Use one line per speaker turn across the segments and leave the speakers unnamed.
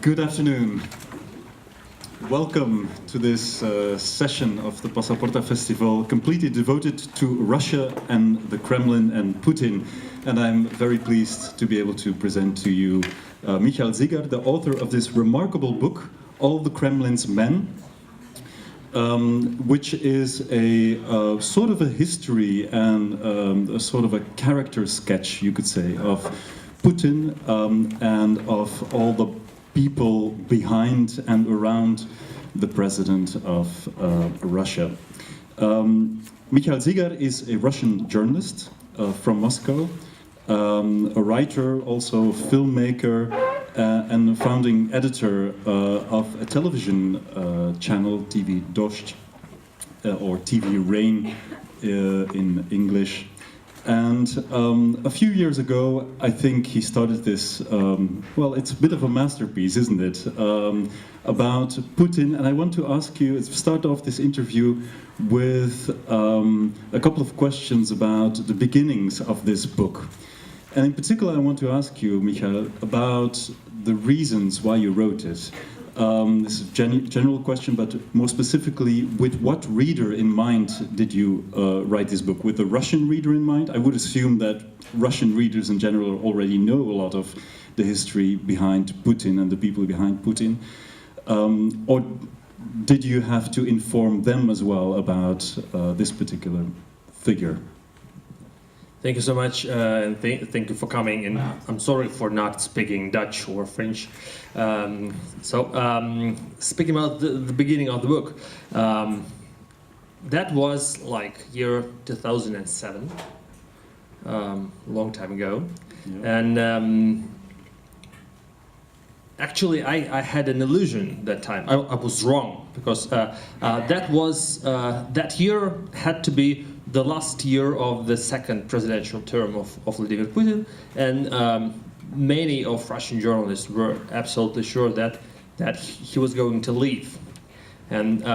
Good afternoon. Welcome to this session of the Passaporta Festival, completely devoted to Russia and the Kremlin and Putin. And I'm very pleased to be able to present to you Mikhail Zygar, the author of this remarkable book, All the Kremlin's Men, which is a sort of a history and a sort of a character sketch, you could say, of Putin and of all the people behind and around the president of Russia. Mikhail Zygar is a Russian journalist from Moscow, a writer, also filmmaker, and founding editor of a television channel, TV Dozhd, or TV Rain in English. And a few years ago, I think he started this, well, it's a bit of a masterpiece, isn't it, about Putin. And I want to ask you, start off this interview with a couple of questions about the beginnings of this book. And in particular, I want to ask you, Mikhail, about the reasons why you wrote it. This is a general question, but more specifically, with what reader in mind did you write this book? With the Russian reader in mind? I would assume that Russian readers in general already know a lot of the history behind Putin and the people behind Putin. Or did you have to inform them as well about this particular figure?
Thank you so much, and thank you for coming. And I'm sorry for not speaking Dutch or French. Speaking about the beginning of the book, that was like year 2007, long time ago. Yeah. And actually, I had an illusion that time. I was wrong, because that year had to be the last year of the second presidential term of Vladimir Putin, and many of Russian journalists were absolutely sure that he was going to leave, and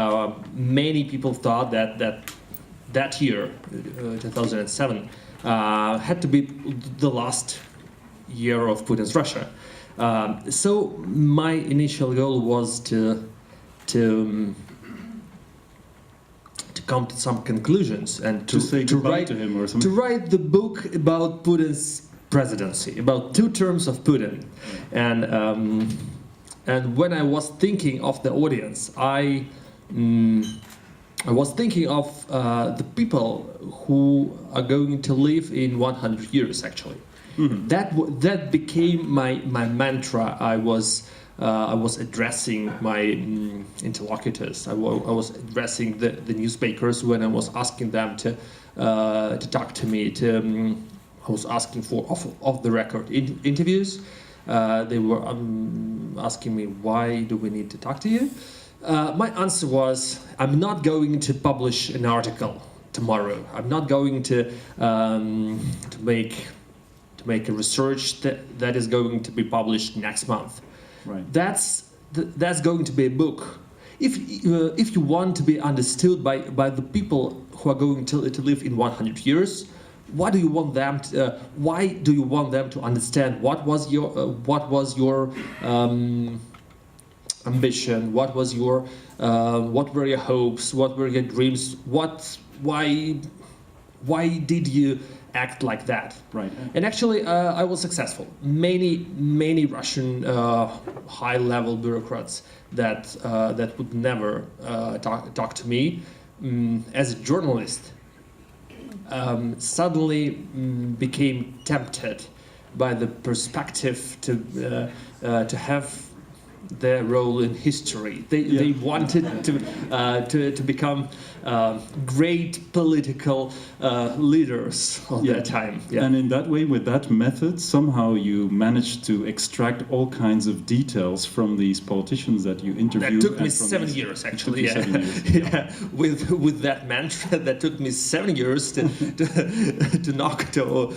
many people thought that year, 2007, had to be the last year of Putin's Russia. So my initial goal was to come to some conclusions and to write
to him or something.
To write the book about Putin's presidency, about 2 terms of Putin, and when I was thinking of the audience, I was thinking of the people who are going to live in 100 years. Actually, that became my mantra. I was addressing my interlocutors. I was addressing the newspapers when I was asking them to talk to me. I was asking for off-the-record interviews. They were asking me, why do we need to talk to you? My answer was, I'm not going to publish an article tomorrow. I'm not going to make a research that is going to be published next month.
Right.
That's going to be a book. If you want to be understood by the people who are going to live in 100 years, why do you want them to understand what was your ambition, what were your hopes, what were your dreams, why did you act like that?
Right.
And actually, I was successful. Many Russian high-level bureaucrats that would never talk to me as a journalist suddenly became tempted by the perspective to have their role in history. They wanted to become great political leaders of that time. Yeah.
And in that way, with that method, somehow you managed to extract all kinds of details from these politicians that you interviewed.
That took me 7 years, actually. Yeah.
7 years.
Yeah. With that mantra, that took me 7 years to knock to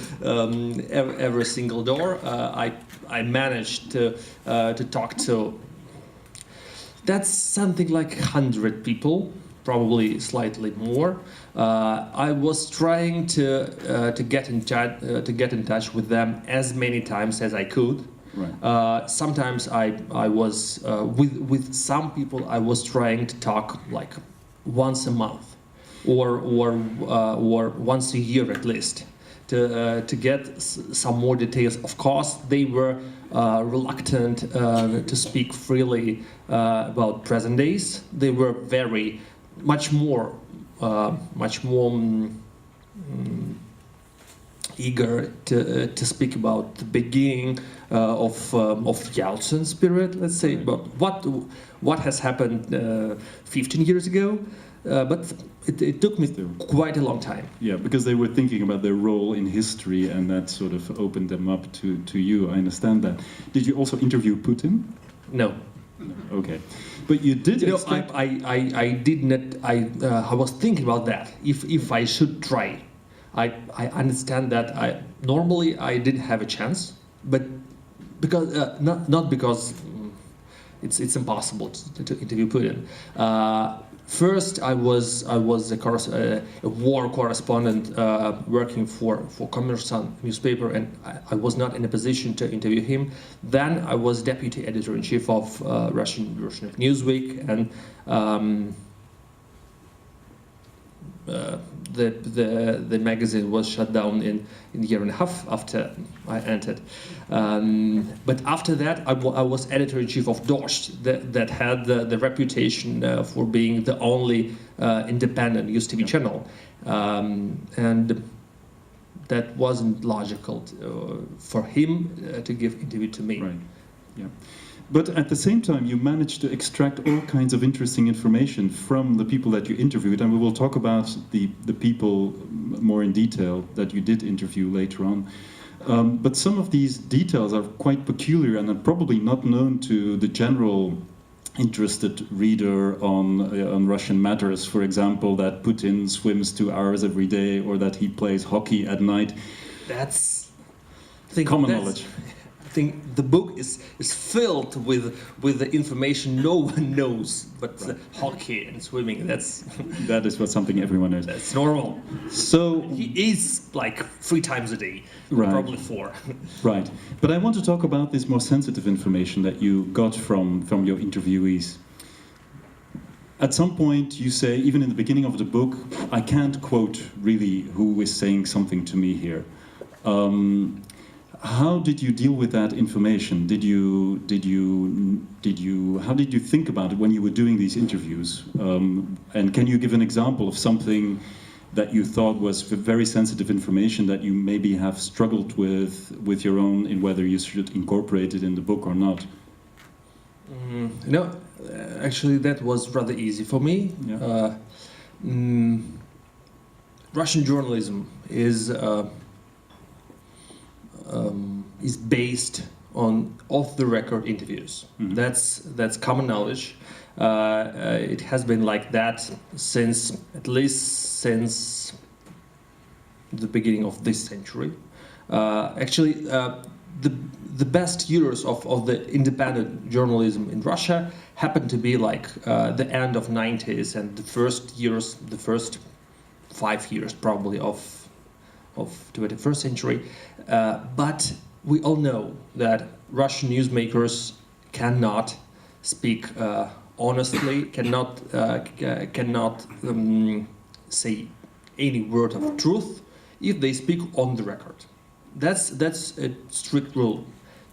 every single door. I managed to talk to, that's something like 100 people, probably slightly more. I was trying to get in touch with them as many times as I could.
Right.
Sometimes I was with some people I was trying to talk like once a month or once a year at least to get some more details. Of course, they were reluctant to speak freely about present days. They were very much more eager to speak about the beginning of Yeltsin's period, let's say, but what has happened 15 years ago. But it took me quite a long time.
Yeah, because they were thinking about their role in history, and that sort of opened them up to you. I understand that. Did you also interview Putin?
No.
No. Okay, but you did.
You know, I did not. I was thinking about that. If I should try, I understand that normally I didn't have a chance, but because not because it's impossible to interview Putin. First, I was a war correspondent working for Kommersant newspaper, and I was not in a position to interview him. Then I was deputy editor-in-chief of Russian version of Newsweek, and the magazine was shut down in a year and a half after I entered. But after that, I was editor-in-chief of Dost, that had the reputation for being the only independent news TV channel. And that wasn't logical for him to give interview to me.
Right. Yeah. But at the same time, you managed to extract all kinds of interesting information from the people that you interviewed, and we will talk about the people more in detail that you did interview later on. But some of these details are quite peculiar and are probably not known to the general interested reader on Russian matters. For example, that Putin swims 2 hours every day, or that he plays hockey at night.
That's
common knowledge.
I think the book is filled with the information no one knows, but hockey and swimming,
that is what something everyone knows.
That's normal.
So
he is like 3 times a day,
right.
Probably 4.
Right, but I want to talk about this more sensitive information that you got from your interviewees. At some point you say, even in the beginning of the book, I can't quote really who is saying something to me here. How did you deal with that information? How did you think about it when you were doing these interviews? And can you give an example of something that you thought was very sensitive information that you maybe have struggled with your own, in whether you should incorporate it in the book or not?
No, actually that was rather easy for me. Yeah. Russian journalism is based on off-the-record interviews. Mm-hmm. That's common knowledge. It has been like that at least since the beginning of this century. Actually, the best years of the independent journalism in Russia happened to be like the end of 90s and the first 5 years probably of 21st century. But we all know that Russian newsmakers cannot speak honestly, cannot say any word of truth if they speak on the record. That's a strict rule.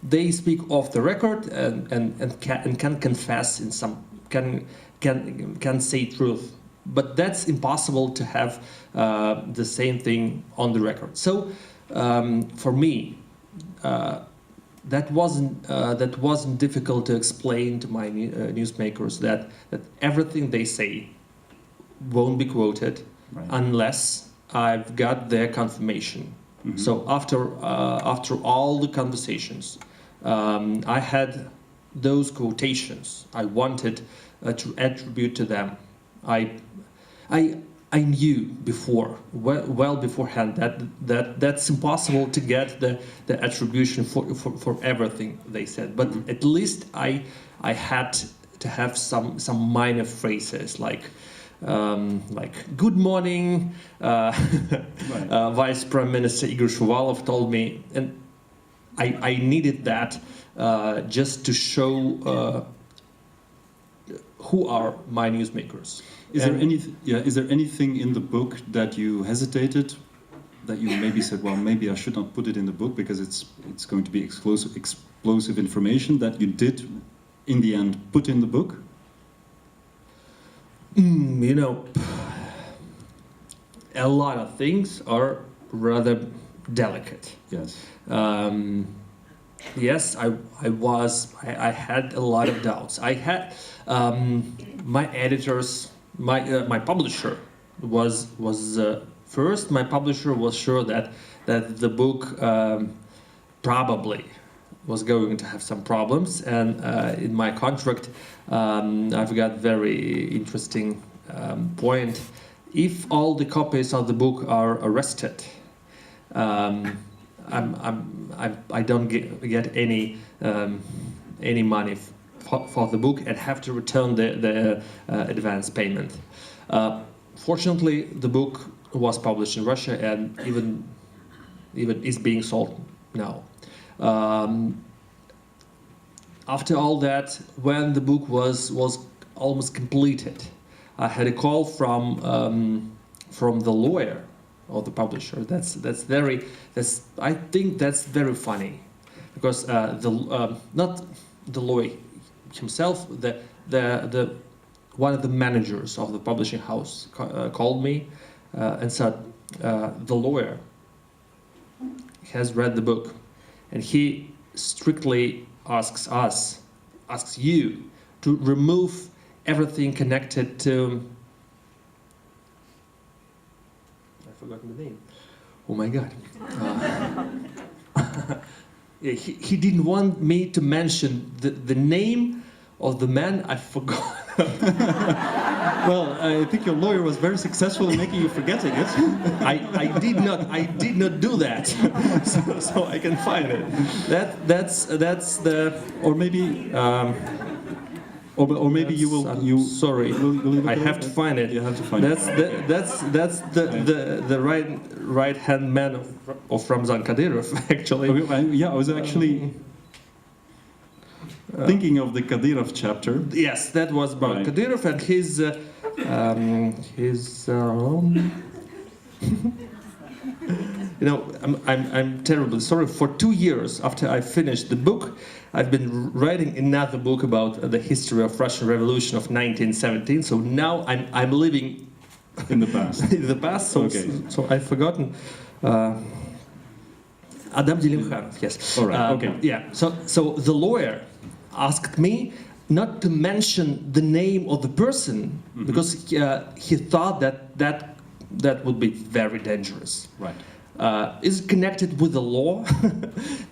They speak off the record and can confess in some can say truth, but that's impossible to have the same thing on the record. So for me, that wasn't difficult to explain to my newsmakers that everything they say won't be quoted unless I've got their confirmation. Mm-hmm. So after all the conversations, I had those quotations I wanted to attribute to them. I knew before, well beforehand, that's impossible to get the attribution for everything they said. But at least I had to have some minor phrases like "Good morning." Vice Prime Minister Igor Shuvalov told me, and I needed that just to show who are my newsmakers.
Is there anything in the book that you hesitated, that you maybe said, well, maybe I should not put it in the book because it's going to be explosive information, that you did in the end put in the book?
You know, a lot of things are rather delicate.
Yes.
Yes, I had a lot of doubts. I had my editors, my publisher was first. My publisher was sure that the book probably was going to have some problems, and in my contract I've got very interesting point. If all the copies of the book are arrested, I don't get any money for the book and have to return the advance payment. Fortunately, the book was published in Russia and even is being sold now. After all that, when the book was almost completed, I had a call from the lawyer of the publisher. I think that's very funny, because not the lawyer himself, the one of the managers of the publishing house called me and said, the lawyer has read the book, and he strictly asks you to remove everything connected to, I've forgotten the name. Oh my God. Yeah, he didn't want me to mention the name of the man. I forgot.
Well, I think your lawyer was very successful in making you forgetting it.
I did not do that. so I can find it. That's the,
or maybe or maybe
sorry.
Will
I have to find it.
You have to find it.
That's the right hand man of Ramzan Kadyrov, actually.
Okay, I was actually thinking of the Kadyrov chapter.
Yes, that was about Kadyrov and his you know, I'm terribly sorry. For 2 years after I finished the book, I've been writing another book about the history of Russian Revolution of 1917. So now I'm living
in the past.
in the past. So,
okay.
So I've forgotten. Adam Delimkhanov, yes.
All right. Okay.
Yeah. So the lawyer asked me not to mention the name of the person, because he thought that would be very dangerous.
Right.
Is it connected with the law?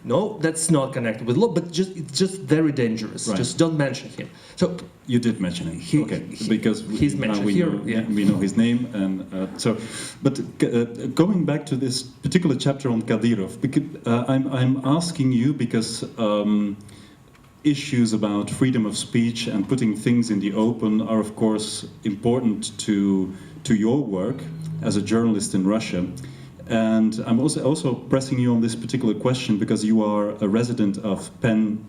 No, that's not connected with law, but it's just very dangerous.
Right.
Just don't mention him. So
you did mention him, because
he's mentioned here.
We know his name, and But going back to this particular chapter on Kadyrov, because, I'm asking you because issues about freedom of speech and putting things in the open are, of course, important to your work as a journalist in Russia. And I'm also pressing you on this particular question because you are a resident of PEN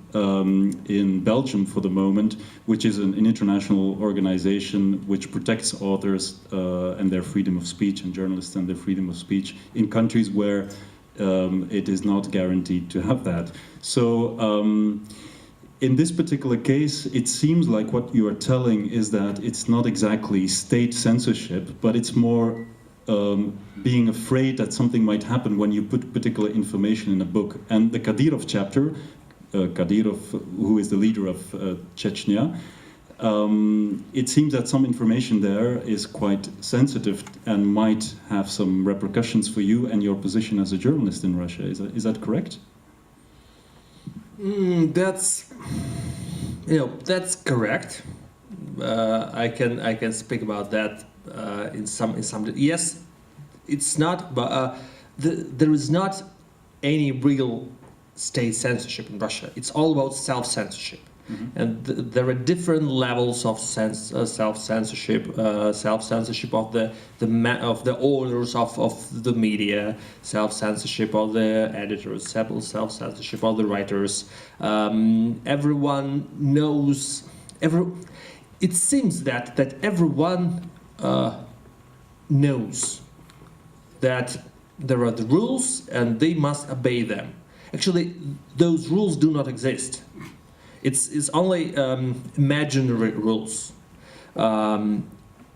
in Belgium for the moment, which is an international organization which protects authors and their freedom of speech, and journalists and their freedom of speech in countries where it is not guaranteed to have that. So in this particular case, it seems like what you are telling is that it's not exactly state censorship, but it's more being afraid that something might happen when you put particular information in a book. And the Kadyrov chapter, Kadyrov, who is the leader of Chechnya, it seems that some information there is quite sensitive and might have some repercussions for you and your position as a journalist in Russia. Is that correct?
That's correct. I can speak about that in some. Yes, it's not. But there is not any real state censorship in Russia. It's all about self-censorship. and there are different levels of self-censorship, self-censorship of the owners of the media, self-censorship of the editors, self-censorship of the writers. Everyone knows. It seems that everyone knows that there are the rules and they must obey them. Actually, those rules do not exist. It's only imaginary rules.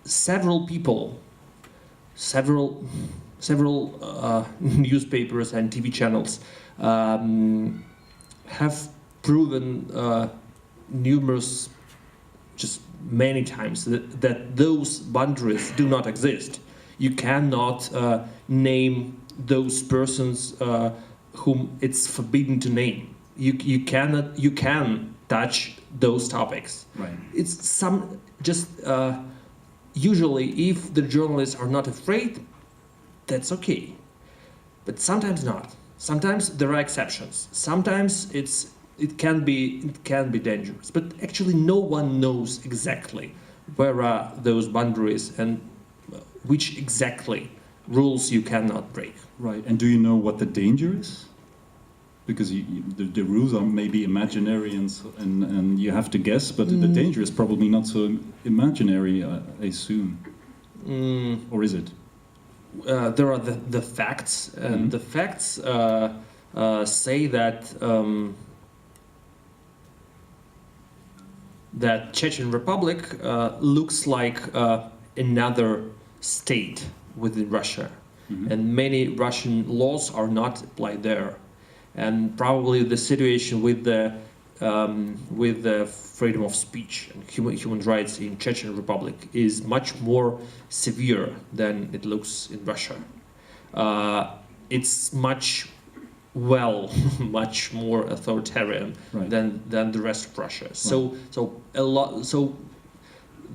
Several people, several newspapers and TV channels have proven numerous, just many times, that those boundaries do not exist. You cannot name those persons whom it's forbidden to name. You can touch those topics.
Right.
It's usually if the journalists are not afraid, that's okay. But sometimes not. Sometimes there are exceptions. Sometimes it can be dangerous. But actually no one knows exactly where are those boundaries and which exactly rules you cannot break.
Right. And do you know what the danger is? Because the rules are maybe imaginary and you have to guess, but the danger is probably not so imaginary, I assume. Or is it?
There are the facts, and the facts say that that Chechen Republic looks like another state within Russia, and many Russian laws are not applied there, and probably the situation with the freedom of speech and human rights in Chechen Republic is much more severe than it looks in Russia. It's much more authoritarian than the rest of Russia. So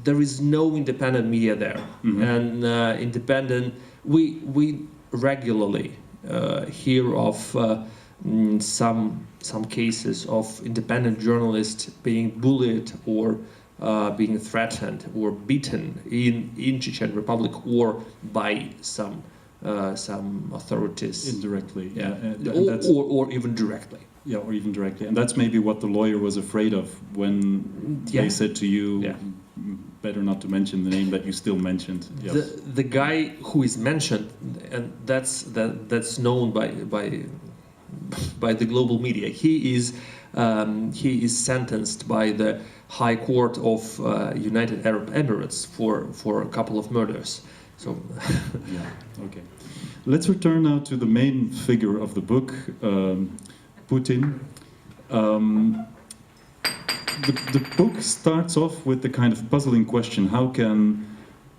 there is no independent media there, and independent. We regularly hear of some cases of independent journalists being bullied or being threatened or beaten in Chechen Republic or by some authorities
indirectly,
or even directly.
Yeah, or even directly, and that's maybe what the lawyer was afraid of when they said to you, better not to mention the name that you still mentioned. Yes.
The guy who is mentioned, and that's known by the global media. He is sentenced by the High Court of United Arab Emirates for a couple of murders. So
yeah, okay. Let's return now to the main figure of the book, Putin. The book starts off with the kind of puzzling question: how can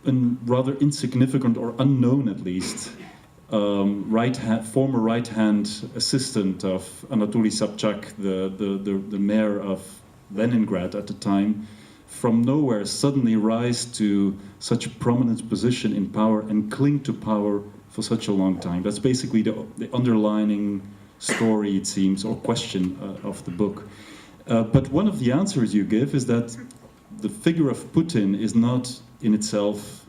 a rather insignificant, or unknown at least, former right-hand assistant of Anatoly Sobchak, the mayor of Leningrad at the time, from nowhere suddenly rise to such a prominent position in power and cling to power for such a long time? That's basically the underlining story, it seems, or question of the book. But one of the answers you give is that the figure of Putin is not in itself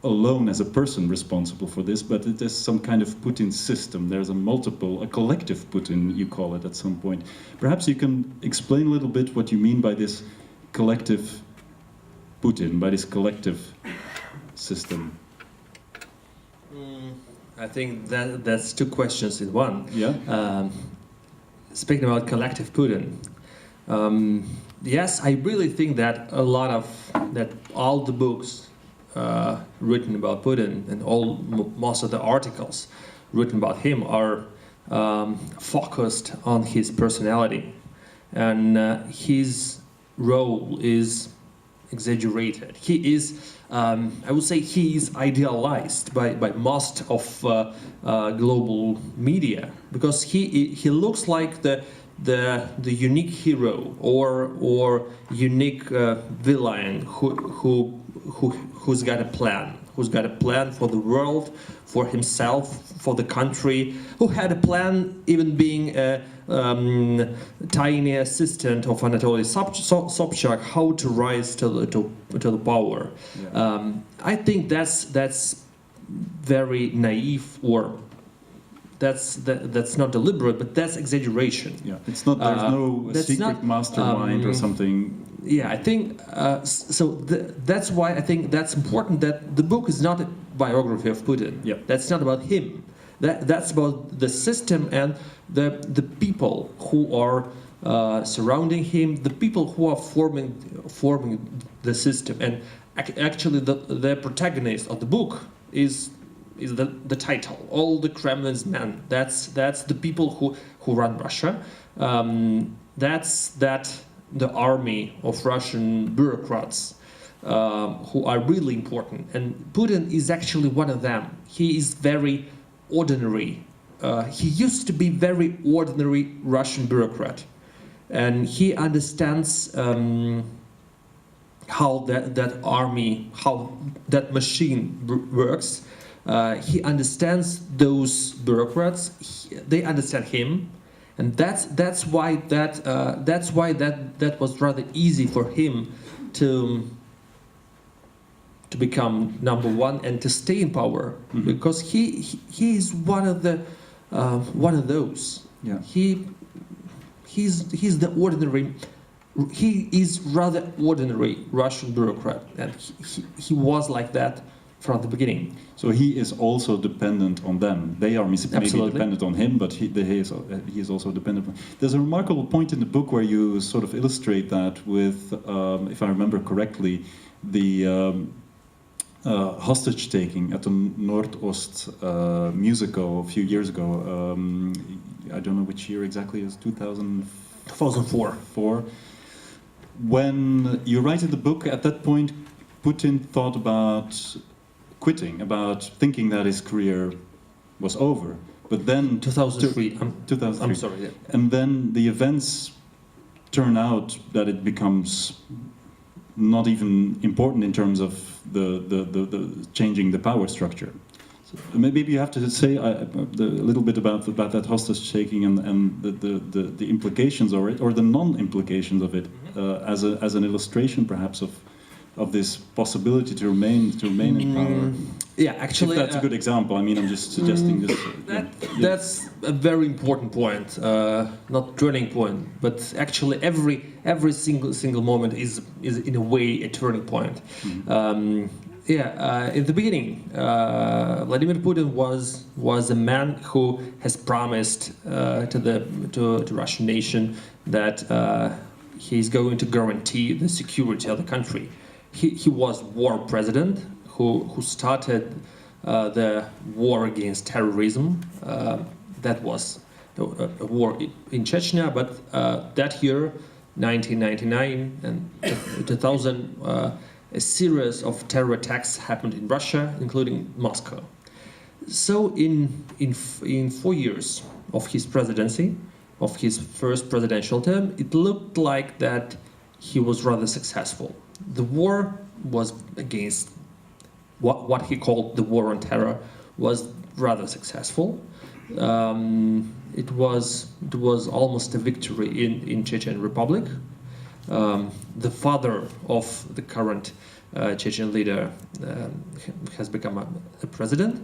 alone as a person responsible for this, but it is some kind of Putin system. There's a collective Putin, you call it at some point. Perhaps you can explain a little bit what you mean by this collective Putin, by this collective system.
I think that's two questions in one.
Yeah.
Speaking about collective Putin, yes, I really think that all the books written about Putin and most of the articles written about him are focused on his personality, and his role is exaggerated. He is, I would say, he is idealized by most of global media, because he looks like the unique hero or unique villain who's got a plan, who's got a plan for the world, for himself, for the country, who had a plan even being a tiny assistant of Anatoly Sobchak, how to rise to the power.
Yeah.
I think that's very naive, or that's not deliberate, but that's exaggeration.
Yeah, it's not. There's no
that's
secret
not,
mastermind or something.
Yeah, I think so. That's why I think that's important. That the book is not a biography of Putin.
Yeah.
That's not about him. That's about the system and the people who are surrounding him, the people who are forming the system. And actually, the protagonist of the book is the title. All the Kremlin's men. That's the people who run Russia. That's the army of Russian bureaucrats who are really important. And Putin is actually one of them. He is very ordinary. He used to be very ordinary Russian bureaucrat. And he understands how that army, how that machine works. He understands those bureaucrats. They understand him. And that's why that was rather easy for him to become number one and to stay in power, because he is one of those.
Yeah.
He's the ordinary. He is rather ordinary Russian bureaucrat, and he was like that from the beginning.
So he is also dependent on them. They are maybe
Absolutely.
dependent on him, but he is also dependent. There's a remarkable point in the book where you sort of illustrate that with, if I remember correctly, the hostage taking at the Nordost musical a few years ago. I don't know which year exactly. It was 2004. When you write in the book, at that point, Putin thought about quitting, about thinking that his career was over. But then
2003.
2003.
I'm sorry. Yeah.
And then the events turn out that it becomes not even important in terms of the changing the power structure. So maybe you have to say a little bit about that hostage taking and the implications of it, or the non-implications of it, as an illustration perhaps of this possibility to remain in power.
Yeah, actually,
if that's a good example. I mean, I'm just suggesting this.
That's a very important point, not turning point, but actually every single moment is in a way a turning point. In the beginning, Vladimir Putin was a man who has promised to the Russian nation that he's going to guarantee the security of the country. He was war president who started the war against terrorism. That was a war in Chechnya, but that year, 1999 and 2000, a series of terror attacks happened in Russia, including Moscow. So in 4 years of his presidency, of his first presidential term, it looked like that he was rather successful. The war was against what he called the war on terror was rather successful. It was almost a victory in Chechen Republic. The father of the current Chechen leader has become a president.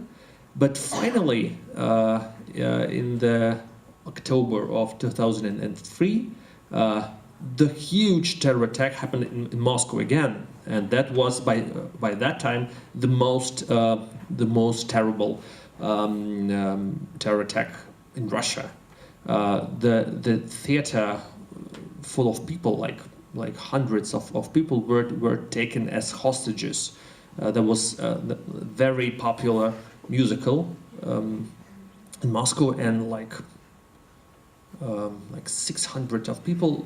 But finally, in the October of 2003, the huge terror attack happened in Moscow again, and that was by that time the most terrible terror attack in Russia. The theater full of people, like hundreds of people, were taken as hostages. There was a very popular musical in Moscow, and like 600 of people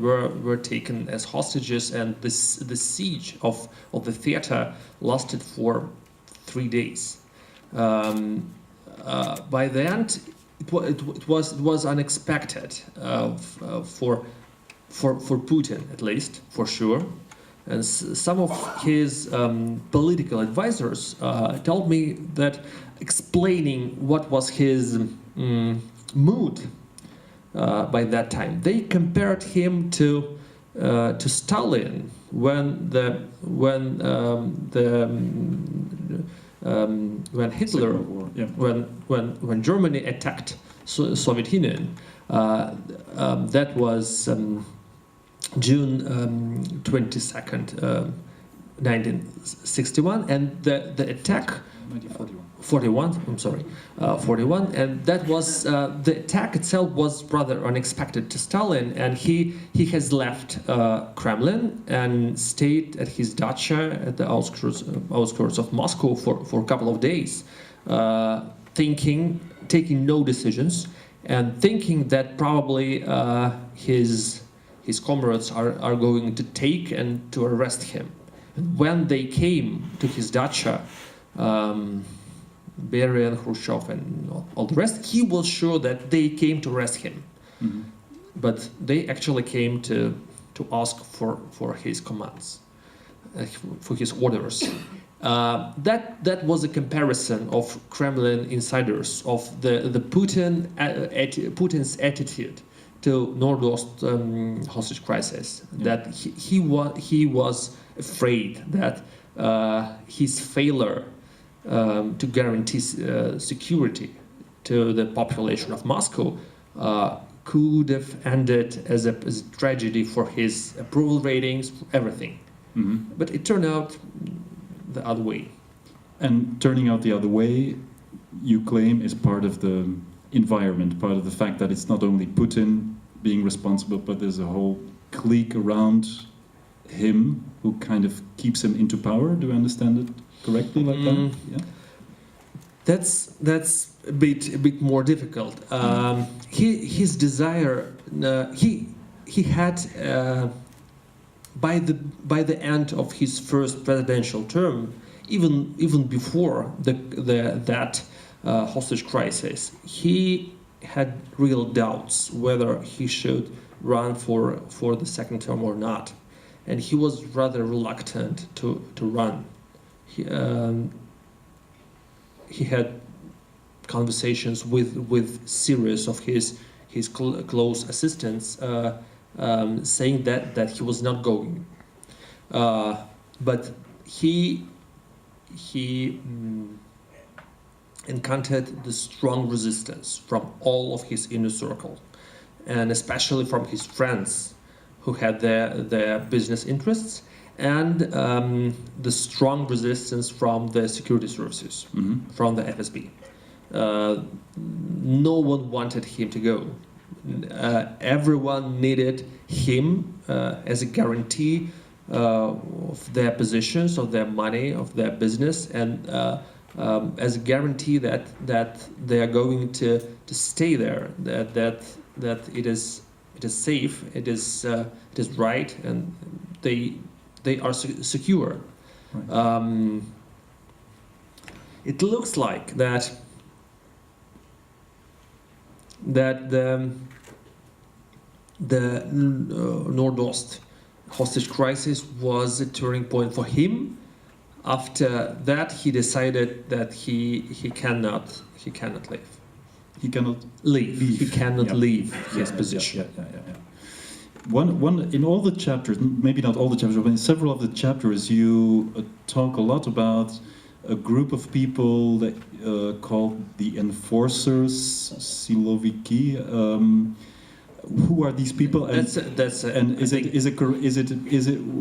were taken as hostages, and the siege of the theater lasted for 3 days. By the end, it was unexpected for Putin, at least, for sure. And some of his political advisors told me that explaining what was his mood by that time, they compared him to Stalin when Hitler, when Germany attacked Soviet Union. That was June 22nd, 1961, and the attack. 41. I'm sorry, 41, and that was the attack itself was rather unexpected to Stalin, and he has left Kremlin and stayed at his dacha at the outskirts of Moscow for a couple of days, taking no decisions, and thinking that probably his comrades are going to take and to arrest him. When they came to his dacha, Beria and Khrushchev and all the rest, he was sure that they came to arrest him. Mm-hmm. But they actually came to ask for his commands, for his orders. That was a comparison of Kremlin insiders of the Putin's attitude to Nordost hostage crisis. Yeah. That he was afraid that his failure to guarantee security to the population of Moscow could have ended as a tragedy for his approval ratings, everything. Mm-hmm. But it turned out the other way.
And turning out the other way, you claim, is part of the environment, part of the fact that it's not only Putin being responsible, but there's a whole clique around him who kind of keeps him into power. Do I understand it correctly like that? Yeah.
That's a bit more difficult. His desire, he had by the end of his first presidential term, even before that hostage crisis, he had real doubts whether he should run for the second term or not, and he was rather reluctant to run. He had conversations with series of his close assistants, saying that he was not going, but he encountered the strong resistance from all of his inner circle, and especially from his friends who had their business interests, and the strong resistance from the security services, mm-hmm. from the FSB. No one wanted him to go. Everyone needed him as a guarantee of their positions, of their money, of their business, and as a guarantee that they are going to stay there, that it is safe, it is right, and they are secure. Right. It looks like that the Nordost hostage crisis was a turning point for him. After that, he decided that he cannot leave.
He cannot
leave. He cannot leave his position.
Yeah. One in all the chapters, maybe not all the chapters, but in several of the chapters, you talk a lot about a group of people that called the enforcers, siloviki. Who are these people? And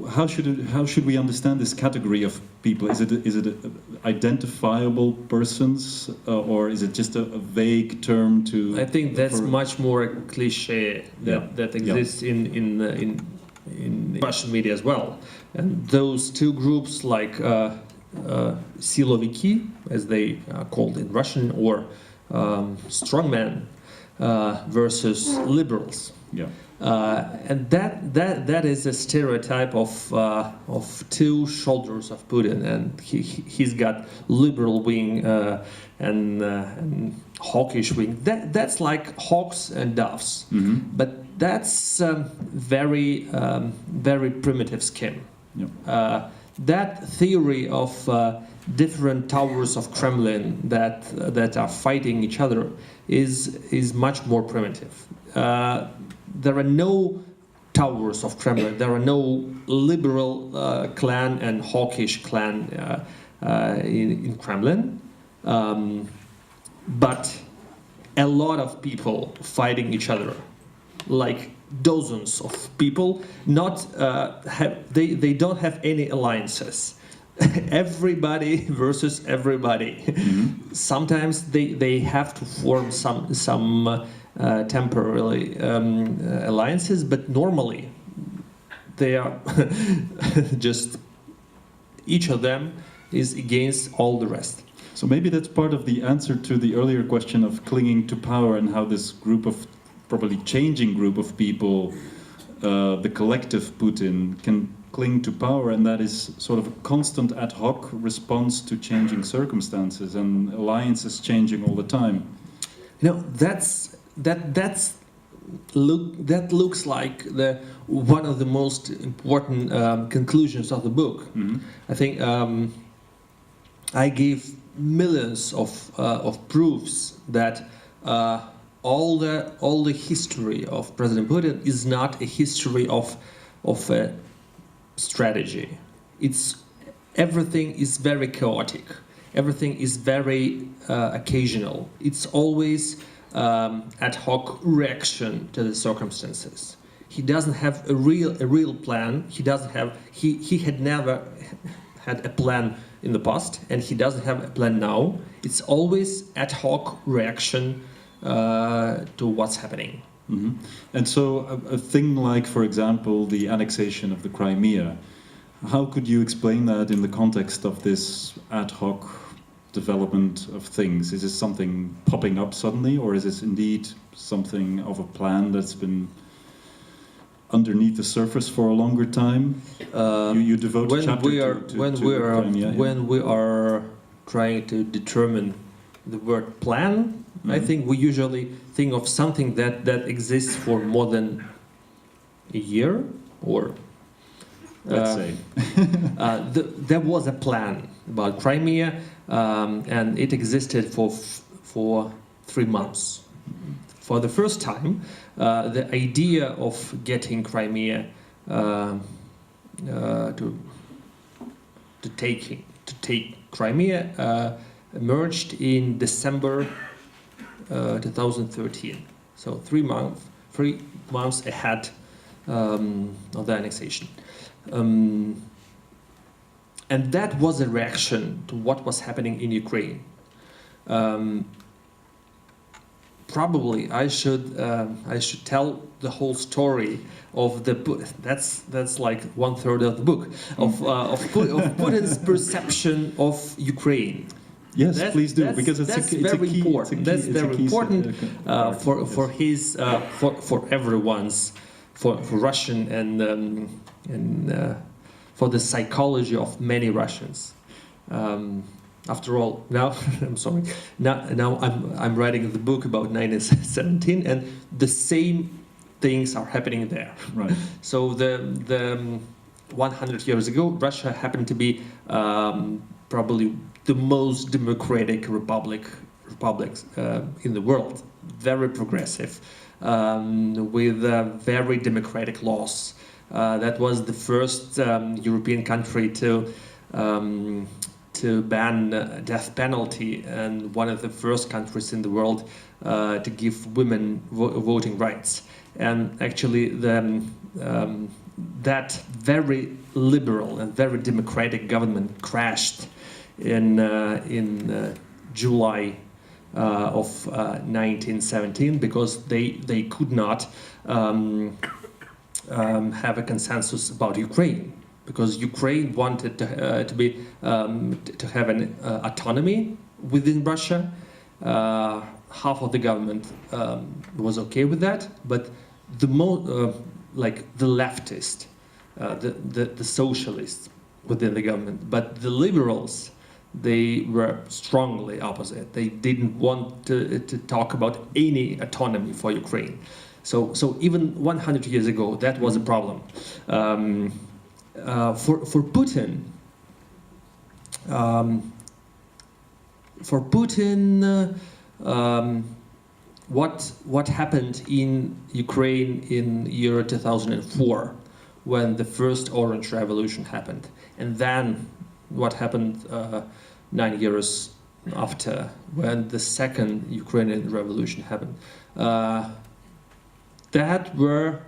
how should we understand this category of people? Is it identifiable persons, or is it just a vague term to?
I think that's much more a cliche that exists in Russian media as well. And those two groups, like siloviki, as they are called in Russian, or strongmen, versus liberals.
Yeah.
And that is a stereotype of two shoulders of Putin, and he's got liberal wing and hawkish wing. That's like hawks and doves, mm-hmm. but that's very primitive scheme.
Yeah.
That theory of different towers of Kremlin that are fighting each other is much more primitive. There are no towers of Kremlin. There are no liberal clan and hawkish clan in Kremlin, but a lot of people fighting each other, like dozens of people. They don't have any alliances. Everybody versus everybody. Mm-hmm. Sometimes they have to form some temporary alliances, but normally they are just each of them is against all the rest.
So maybe that's part of the answer to the earlier question of clinging to power and how this group of probably changing group of people, the collective Putin, can cling to power, and that is sort of a constant ad hoc response to changing circumstances and alliances changing all the time.
You know, that looks like one of the most important conclusions of the book. Mm-hmm. I think I gave millions of proofs that all the history of President Putin is not a history of a strategy. Everything is very chaotic. Everything is very occasional. It's always ad hoc reaction to the circumstances. He doesn't have a real plan. He had never had a plan in the past, and he doesn't have a plan now. It's always ad hoc reaction to what's happening.
Mm-hmm. And so a thing like, for example, the annexation of the Crimea, how could you explain that in the context of this ad hoc development of things? Is this something popping up suddenly, or is this indeed something of a plan that's been underneath the surface for a longer time? You devote a chapter to Crimea.
When we are trying to determine the word plan, mm-hmm. I think we usually think of something that exists for more than a year, or
let's say.
There was a plan about Crimea, and it existed for 3 months. For the first time, the idea of getting Crimea to take Crimea emerged in December 2013. So 3 months ahead of the annexation. And that was a reaction to what was happening in Ukraine. Probably I should tell the whole story of the book. That's like 1/3 of the book of Putin's perception of Ukraine.
Yes, please do, because it's
very important. That's very important for everyone's, for Russian and for the psychology of many Russians. After all, now I'm sorry. Now I'm writing the book about 1917, and the same things are happening there.
Right.
So the 100 years ago, Russia happened to be probably the most democratic republics in the world. Very progressive, with very democratic laws. That was the first European country to ban death penalty, and one of the first countries in the world to give women voting rights. And actually, that very liberal and very democratic government crashed in July of 1917, because they could not have a consensus about Ukraine. Because Ukraine wanted to have an autonomy within Russia. Half of the government was okay with that, but the leftist, the socialists within the government, but the liberals, they were strongly opposite. They didn't want to talk about any autonomy for Ukraine. So even 100 years ago, that was a problem. For Putin, um, what happened in Ukraine in year 2004, when the first Orange Revolution happened, and then what happened 9 years after, when the second Ukrainian Revolution happened, that were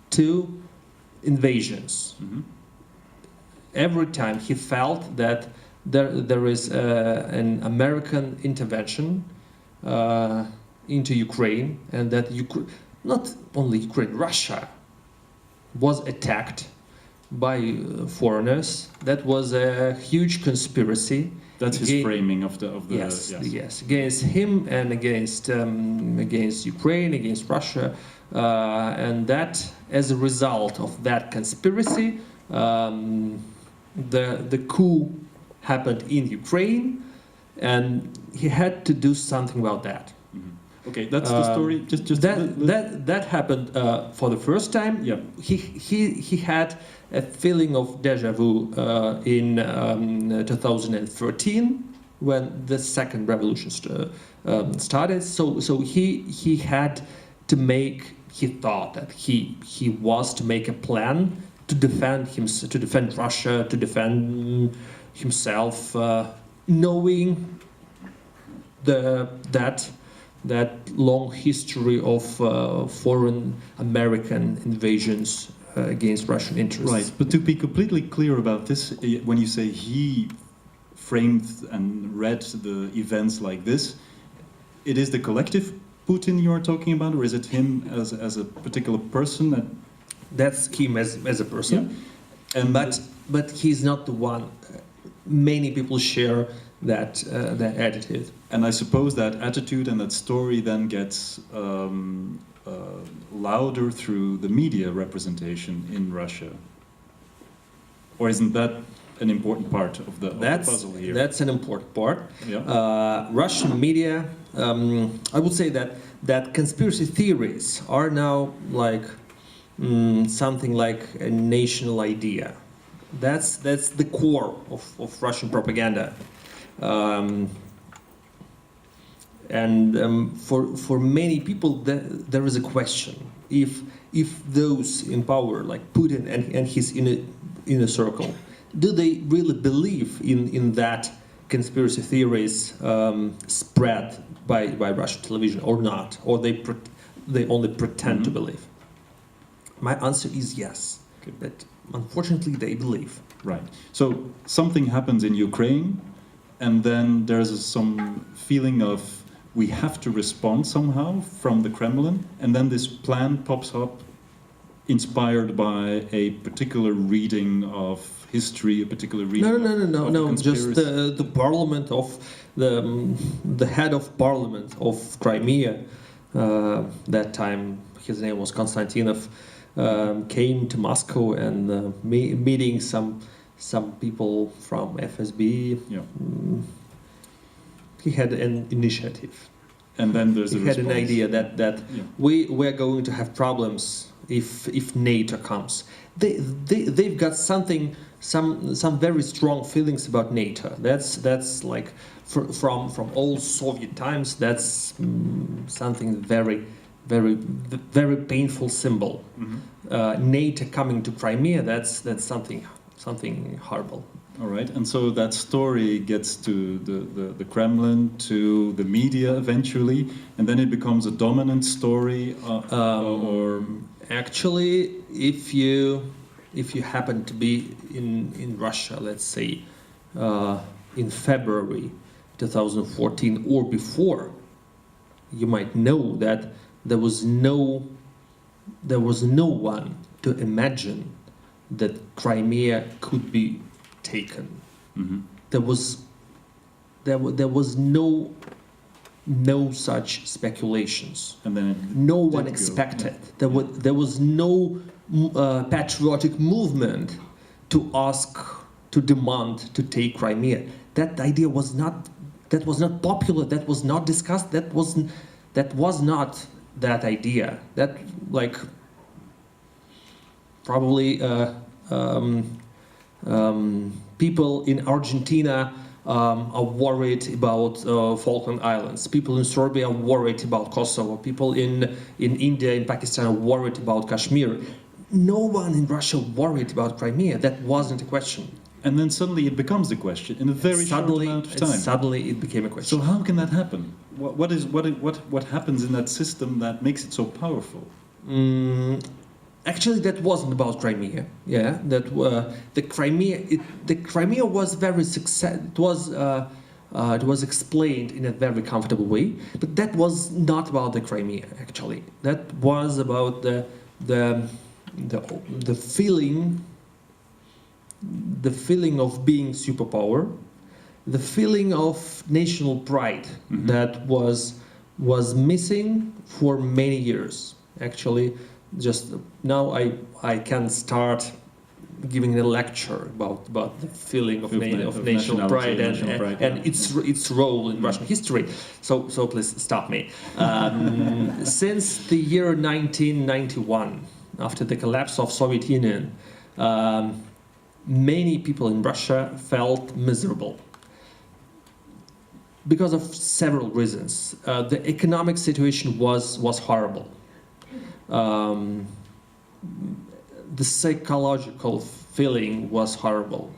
two invasions.
Mm-hmm.
Every time he felt that there is an American intervention into Ukraine, and that not only Ukraine, Russia was attacked by foreigners. That was a huge conspiracy.
That's his framing of the
yes, against him and against Ukraine, against Russia, and that, as a result of that conspiracy, the coup happened in Ukraine, and he had to do something about that.
Mm-hmm. Okay, that's the story. Just
that happened for the first time.
Yeah.
He had a feeling of deja vu in 2013, when the second revolution started. So he had to make. He thought that he was to make a plan to defend Russia, to defend himself, knowing that long history of foreign American invasions against Russian interests.
Right, but to be completely clear about this, when you say he framed and read the events like this, it is the collective Putin you are talking about, or is it him as a particular person?
That's him as a person,
yeah. And
but he's not the one. Many people share that attitude.
And I suppose that attitude and that story then gets louder through the media representation in Russia. Or isn't that an important part of the puzzle here?
That's an important part.
Yeah.
Russian media, I would say that conspiracy theories are now like something like a national idea. That's the core of Russian propaganda. For many people, there is a question if those in power, like Putin and his inner circle, do they really believe in that conspiracy theories spread by Russian television or not, or they only pretend to believe? My answer is yes.
Okay.
But unfortunately, they believe.
Right. So something happens in Ukraine, and then there's some feeling of we have to respond somehow from the Kremlin, and then this plan pops up, inspired by a particular reading of history, a particular reading.
No. Just the parliament of the head of parliament of Crimea. That time, his name was Konstantinov. Came to Moscow and meeting some people from FSB.
Yeah.
He had an initiative.
And then there's
he had an idea that we're going to have problems if NATO comes. They've got some very strong feelings about NATO. That's like from old Soviet times. That's something very painful symbol.
Mm-hmm.
NATO coming to Crimea, that's something horrible.
All right, and so that story gets to the Kremlin, to the media eventually, and then it becomes a dominant story. Or
actually, if you happen to be in Russia, let's say in February 2014 or before, you might know that there was no one to imagine that Crimea could be taken.
Mm-hmm.
There was no such speculations,
and then
no one expected.
Yeah.
There was no patriotic movement to demand to take Crimea. That idea was not popular. That was not discussed. That was not that idea. That probably people in Argentina are worried about Falkland Islands. People in Serbia are worried about Kosovo. People in India and Pakistan are worried about Kashmir. No one in Russia worried about Crimea. That wasn't a question.
And then suddenly it becomes a question in a very short amount of time.
Suddenly it became a question.
So how can that happen? What happens in that system that makes it so powerful?
Actually, that wasn't about Crimea. Yeah, that the Crimea was very success. It was explained in a very comfortable way, but that was not about the Crimea. Actually, that was about the feeling of being superpower, the feeling of national pride that was missing for many years. Actually, just now I can start giving a lecture about the feeling of national pride and its role in Russian history. So please stop me. Since the year 1991, after the collapse of Soviet Union, many people in Russia felt miserable because of several reasons. The economic situation was horrible. The psychological feeling was horrible.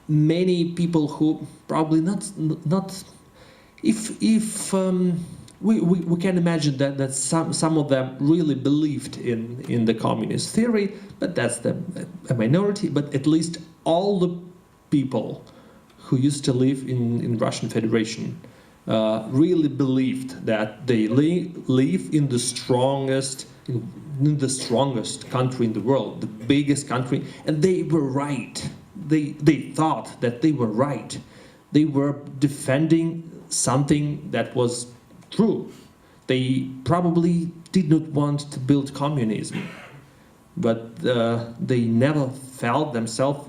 Many people who probably not if we can imagine that some of them really believed in the communist theory, but that's a minority. But at least all the people who used to live in Russian Federation really believed that they live in the strongest country in the world, the biggest country, and they were right. They thought that they were right. They were defending something that was true. They probably did not want to build communism, but they never felt themselves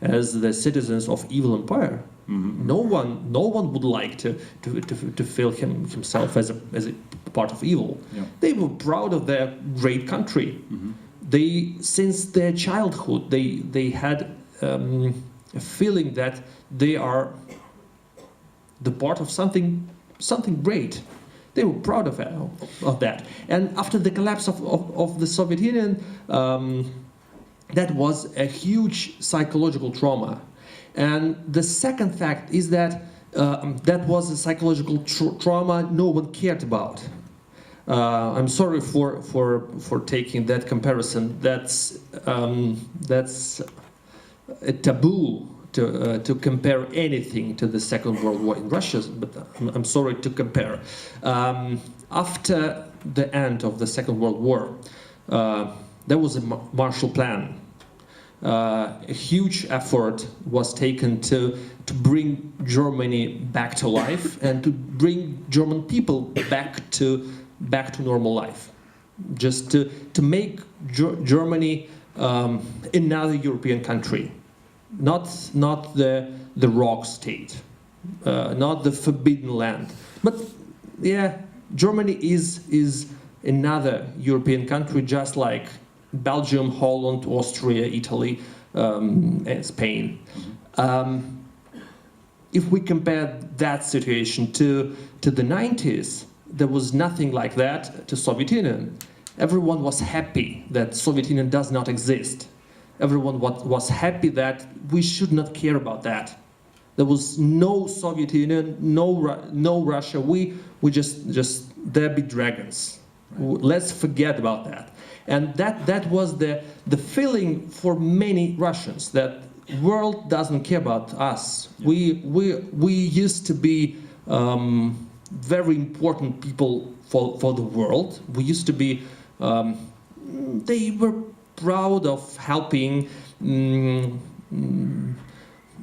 as the citizens of evil empire. No one would like to feel himself as a part of evil.
Yeah.
They were proud of their great country. They, since their childhood, they had a feeling that they are the part of something great. They were proud of that. And after the collapse of the Soviet Union, that was a huge psychological trauma. And the second fact is that that was a psychological trauma no one cared about. I'm sorry for taking that comparison. That's a taboo to compare anything to the Second World War in Russia. But I'm sorry to compare. After the end of the Second World War, there was a Marshall Plan. A huge effort was taken to bring Germany back to life and to bring German people back to normal life, just to make Germany another European country, not the rock state, not the forbidden land, but yeah, Germany is another European country, just like Belgium, Holland, Austria, Italy, and Spain. If we compare that situation to the 90s, there was nothing like that to Soviet Union. Everyone was happy that Soviet Union does not exist. Everyone was happy that we should not care about that. There was no Soviet Union, no Russia. We just there be dragons. Right. Let's forget about that. And that was the feeling for many Russians, that world doesn't care about us. Yeah. We used to be very important people for the world. We used to be, they were proud of helping,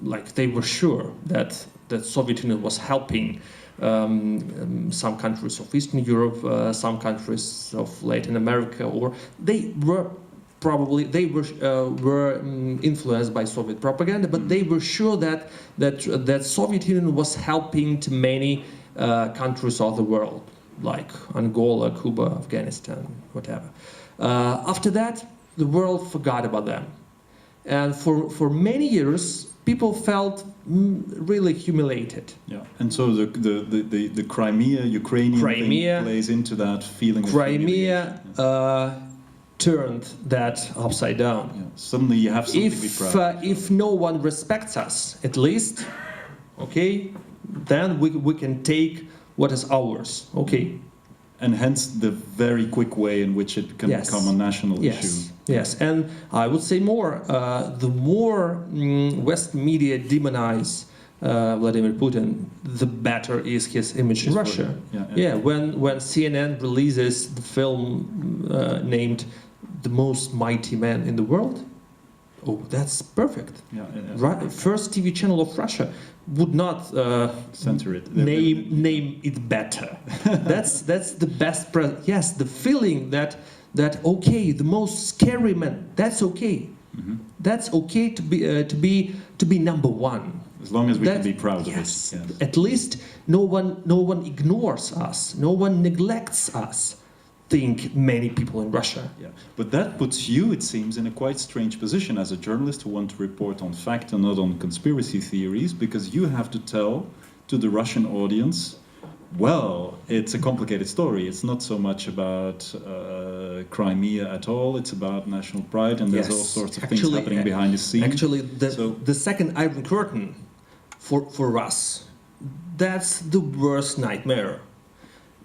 like they were sure that Soviet Union was helping some countries of Eastern Europe, some countries of Latin America, or they were influenced by Soviet propaganda, but they were sure that Soviet Union was helping to many countries of the world. like Angola, Cuba, Afghanistan, whatever. After that, the world forgot about them. And for many years, people felt really humiliated.
Yeah, and so the Crimea, Ukrainian thing plays into that feeling of
Crimea
humiliation.
turned that upside down.
Yeah. Suddenly you have something to be proud of.
If no one respects us, at least, okay, then we can take what is ours, okay.
And hence the very quick way in which it can become a national issue.
Yes, and I would say more. The more Western media demonize Vladimir Putin, the better is his image in Russia. When CNN releases the film named "The Most Mighty Man in the World," oh, that's perfect. First TV channel of Russia would not
censor it.
Name it better. that's the best. Yes, the feeling that okay, the most scary man. That's okay. Mm-hmm. That's okay to be number one.
As long as we can be proud of it.
Yes. At least no one ignores us. No one neglects us. Think many people in Russia.
Yeah, but that puts you, it seems, in a quite strange position as a journalist who want to report on fact and not on conspiracy theories, because you have to tell to the Russian audience, well, it's a complicated story. It's not so much about Crimea at all. It's about national pride, and there's all sorts of things happening behind the scenes.
Actually, the second Iron Curtain for us, that's the worst nightmare.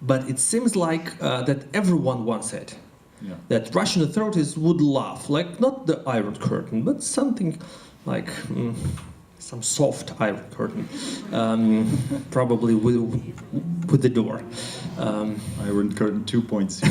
But it seems like that everyone wants it. Yeah. That Russian authorities would love, like not the Iron Curtain, but something like some soft Iron Curtain, probably with the door.
Iron Curtain 2.0.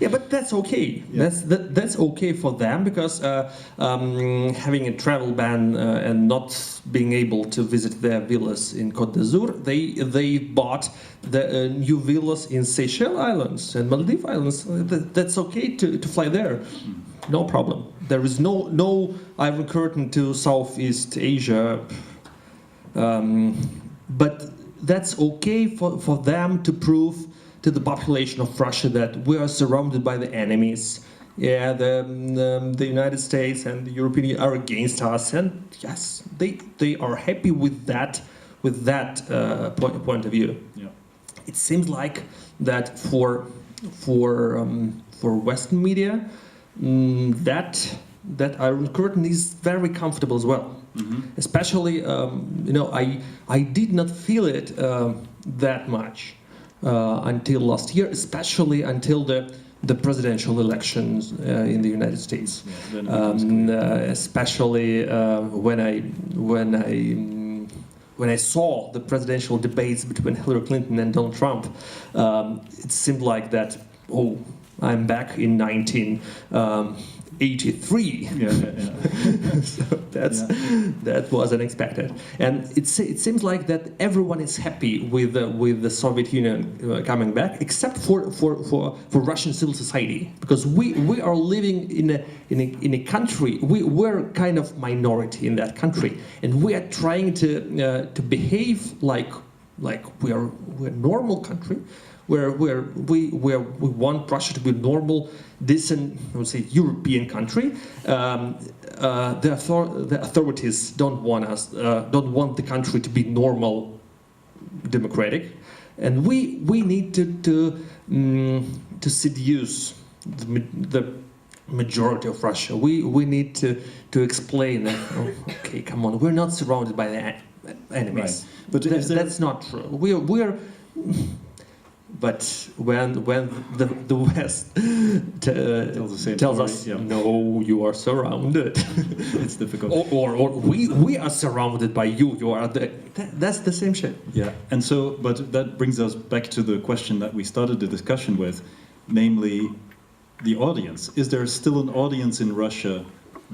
Yeah, but that's okay. Yeah. That's okay for them, because having a travel ban and not being able to visit their villas in Côte d'Azur, they bought the new villas in Seychelles Islands and Maldives Islands. That's okay to fly there. No problem. There is no Iron Curtain to Southeast Asia, but that's okay for them to prove to the population of Russia that we are surrounded by the enemies. Yeah, the United States and the European Union are against us, and yes, they are happy with that point of view. Yeah. It seems like that for Western media, that Iron Curtain is very comfortable as well. Mm-hmm. Especially, I did not feel it that much until last year, especially until the presidential elections in the United States. Yeah, especially when I saw the presidential debates between Hillary Clinton and Donald Trump, it seemed like that. Oh, I'm back in 1983. So that was unexpected, and it seems like that everyone is happy with the Soviet Union coming back, except for Russian civil society, because we are living in a country. We're kind of minority in that country, and we are trying to behave like we're a normal country. Where we want Russia to be a normal, decent, I would say, European country. The authorities don't want the country to be normal, democratic, and we need to seduce the majority of Russia. We need to explain that. Oh, okay, come on, we're not surrounded by the enemies. Right. But that's not true. We're But when the West tells us, no, you are surrounded,
it's difficult.
Or we are surrounded by you. You are that's the same shit.
Yeah, and so, but that brings us back to the question that we started the discussion with, namely, the audience. Is there still an audience in Russia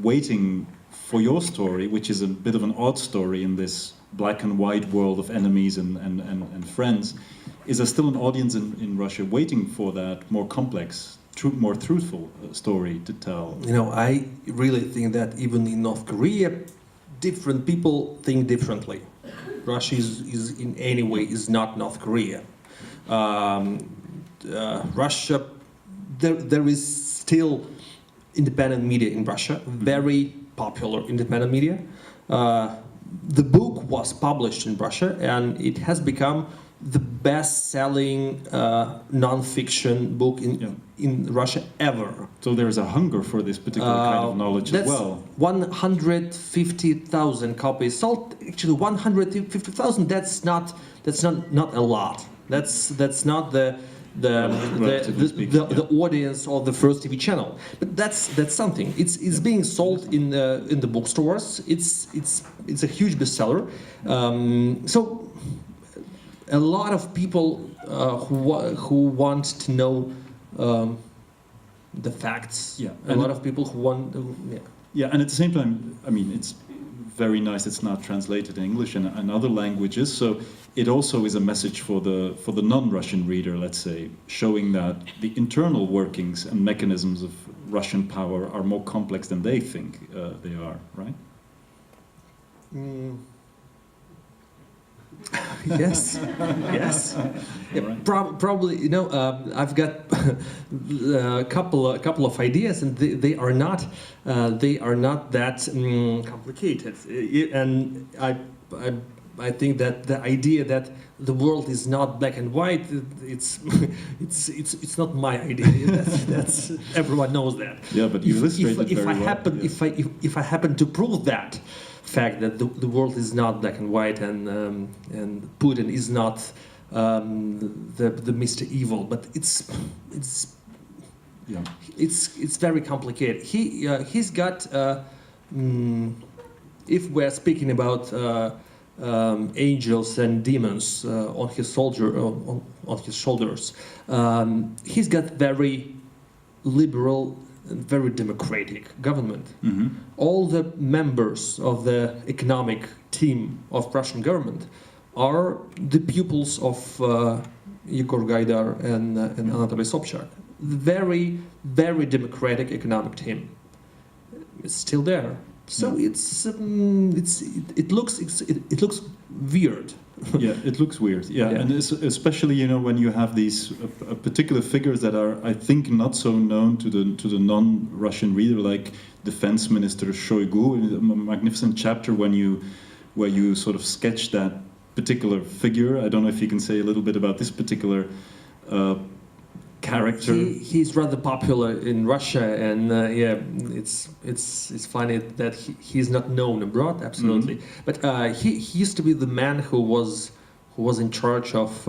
waiting for your story, which is a bit of an odd story in this black and white world of enemies and friends? Is there still an audience in Russia waiting for that more complex, more truthful story to tell?
I really think that even in North Korea, different people think differently. Russia is in any way is not North Korea. Russia, there is still independent media in Russia, very popular independent media. The book was published in Russia, and it has become the best-selling non-fiction book in Russia ever.
So there is a hunger for this particular kind of knowledge as well.
150,000 copies sold. Actually, 150,000. That's not a lot. That's not the audience of the first TV channel, but that's something. It's being sold in the bookstores. It's a huge bestseller. So a lot of people who want to know the facts.
Yeah,
a lot of people who want.
Yeah, and at the same time, I mean, it's very nice it's not translated in English and other languages, so it also is a message for the non-Russian reader, let's say, showing that the internal workings and mechanisms of Russian power are more complex than they think they are, right?
Yes, yes. Yeah,
Right.
Probably, you know, I've got a couple of ideas, and they are not that complicated. And I think that the idea that the world is not black and white, it's not my idea. That's everyone knows that.
Yeah, but you illustrated very well.
If I happen to prove that fact that the world is not black and white, and Putin is not the Mr. Evil, but it's very complicated. He's got if we're speaking about angels and demons on his shoulders, he's got very liberal and very democratic government.
Mm-hmm.
All the members of the economic team of Russian government are the pupils of Igor Gaidar and Anatoly Sobchak. Very, very democratic economic team. It's still there. So it looks weird.
Yeah, it looks weird. Yeah,
Yeah.
and especially, you know, when you have these particular figures that are, I think, not so known to the non-Russian reader, like Defense Minister Shoigu, a magnificent chapter where you sort of sketch that particular figure. I don't know if you can say a little bit about this particular character.
He's rather popular in Russia, and it's funny that he's not known abroad. Absolutely, but he used to be the man who was in charge of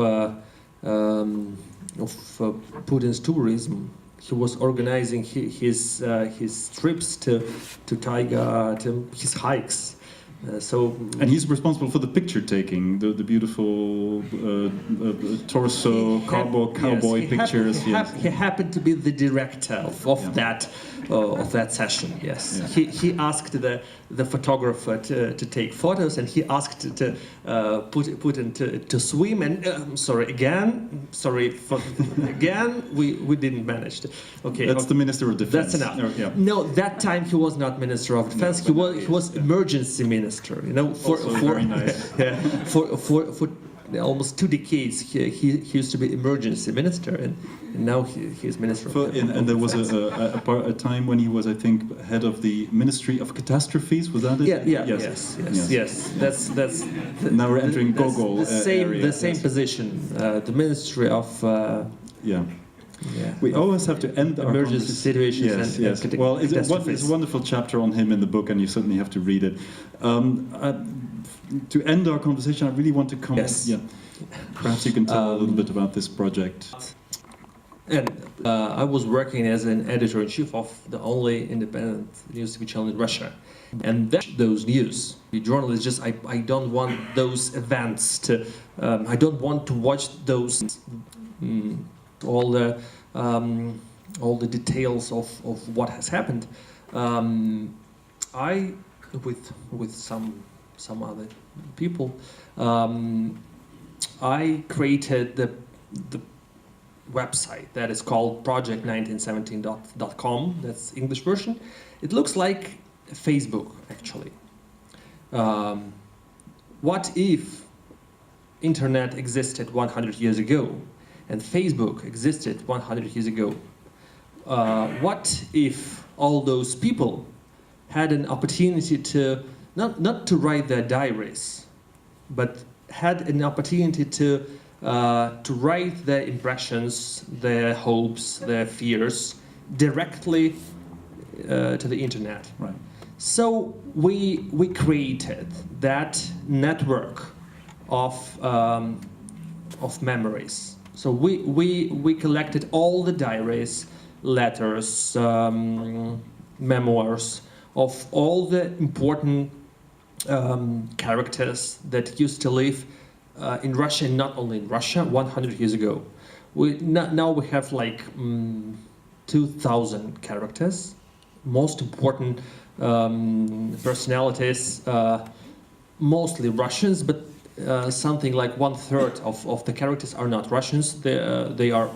Putin's tourism. He was organizing his trips to Taiga, to his hikes.
And he's responsible for the picture taking, the beautiful torso cowboy pictures.
He happened to be the director of that session. Yes, he asked the photographer to take photos, and he asked to Putin to swim. And we didn't manage to. Okay,
that's the Minister of Defense.
That's enough.
Yeah.
No, that time he was not Minister of Defense. He was emergency minister. You know, for
very nice.
Yeah, for almost 2 decades he used to be emergency minister, and now he's minister of Defense.
And there was a time when he was, I think, head of the Ministry of Catastrophes. Was that it?
Yes. That's
now we're entering Gogol.
The same position. The Ministry of.
We always have to end our
emergency situations.
Yes. Well, it's a wonderful chapter on him in the book, and you certainly have to read it. To end our conversation, I really want to comment.
Yes.
Yeah. Perhaps you can tell a little bit about this project.
And I was working as an editor-in-chief of the only independent news TV channel in Russia. And those news, the journalists just, I don't want those events to, I don't want to watch those, all the details of what has happened. I, with some other people, I created the website that is called project1917.com. That's English version. It looks like Facebook, actually. What if internet existed 100 years ago, and Facebook existed 100 years ago, what if all those people had an opportunity to, not to write their diaries, but had an opportunity to write their impressions, their hopes, their fears directly to the internet.
Right.
So we created that network of memories. So we collected all the diaries, letters, memoirs of all the important characters that used to live in Russia, and not only in Russia, 100 years ago. Now we have like 2,000 characters, most important personalities, mostly Russians, but something like 1/3 of the characters are not Russians. They are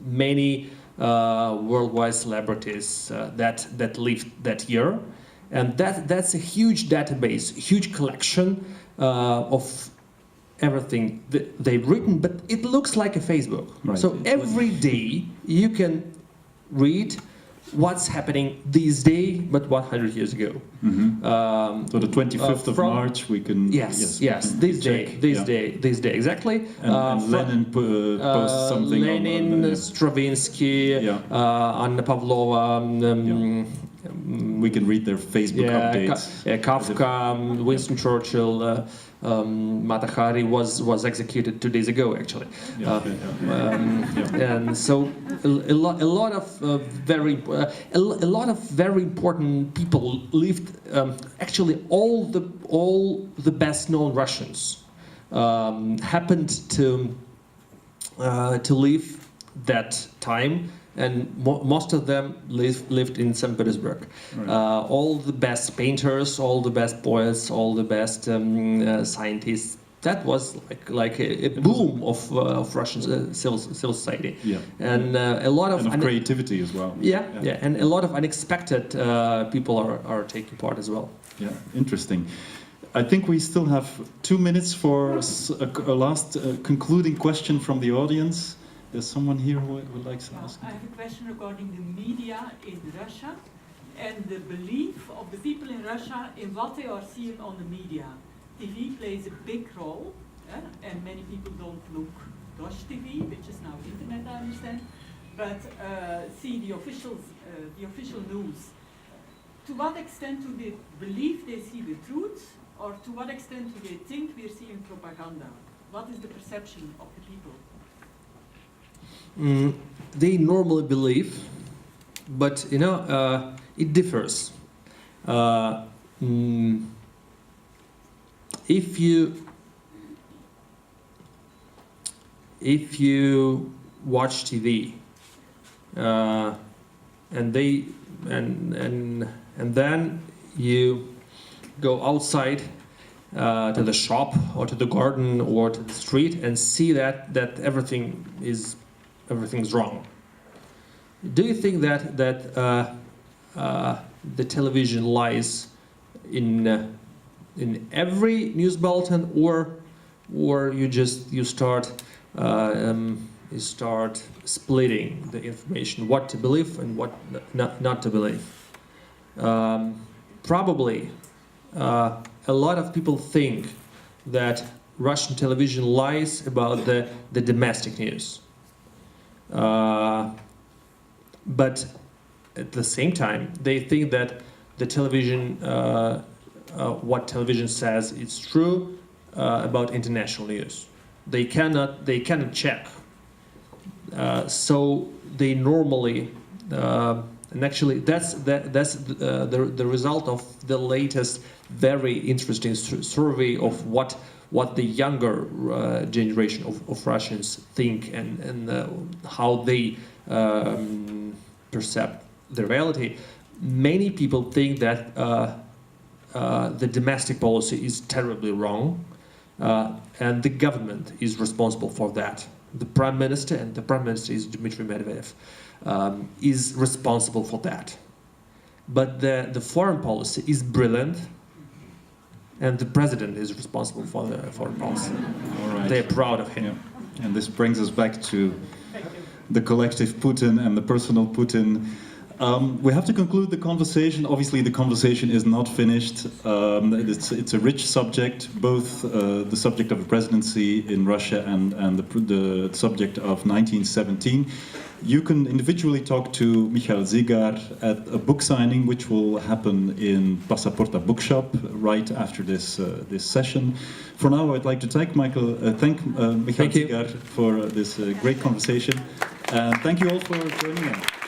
many worldwide celebrities that lived that year, and that's a huge database, huge collection of everything they've written. But it looks like a Facebook.
Right.
So every day you can read what's happening this day, but 100 years ago.
So the 25th of March, we can...
Yes,
we can
this
check.
day, exactly.
And Lenin posts something
Lenin,
on
Stravinsky,
Yeah.
Anna Pavlova,
we can read their Facebook updates.
Kafka, Winston Churchill, Mata Hari was executed 2 days ago, actually. And so a lot of very important people lived. Actually, all the best known Russians happened to live that time, and most of them lived in St. Petersburg.
Right.
All the best painters, all the best poets, all the best scientists. That was like a boom of Russian civil society.
Yeah.
And a lot of
creativity as well.
Yeah, and a lot of unexpected people are taking part as well.
Yeah, interesting. I think we still have 2 minutes for a last concluding question from the audience. There's someone here who would like to ask.
I have a question regarding the media in Russia and the belief of the people in Russia in what they are seeing on the media. TV plays a big role, and many people don't look Dutch TV, which is now internet, I understand, but see the official news. To what extent do they believe they see the truth, or to what extent do they think we're seeing propaganda? What is the perception of the people?
They normally believe, but it differs. If you watch TV, and then you go outside to the shop or to the garden or to the street and see that everything's wrong. Do you think that the television lies in every news bulletin, or you start splitting the information, what to believe and what not to believe? Probably a lot of people think that Russian television lies about the domestic news. But at the same time, they think that the television, what television says is true about international news. They cannot check. So they normally, and actually that's the result of the latest very interesting survey of what the younger generation of Russians think and how they perceive the reality. Many people think that the domestic policy is terribly wrong, and the government is responsible for that. The prime minister, and the prime minister is Dmitry Medvedev, is responsible for that. But the foreign policy is brilliant, and the president is responsible for the foreign policy.
All right.
They're proud of him.
Yeah. And this brings us back to
Thank you.
the collective Putin and the personal Putin. We have to conclude the conversation. Obviously, the conversation is not finished. It's a rich subject, both the subject of a presidency in Russia and the subject of 1917. You can individually talk to Mikhail Zygar at a book signing, which will happen in Passaporta bookshop right after this session. For now, I'd like to thank Mikhail
Thank you.
Zygar for this great conversation. And thank you all for joining in.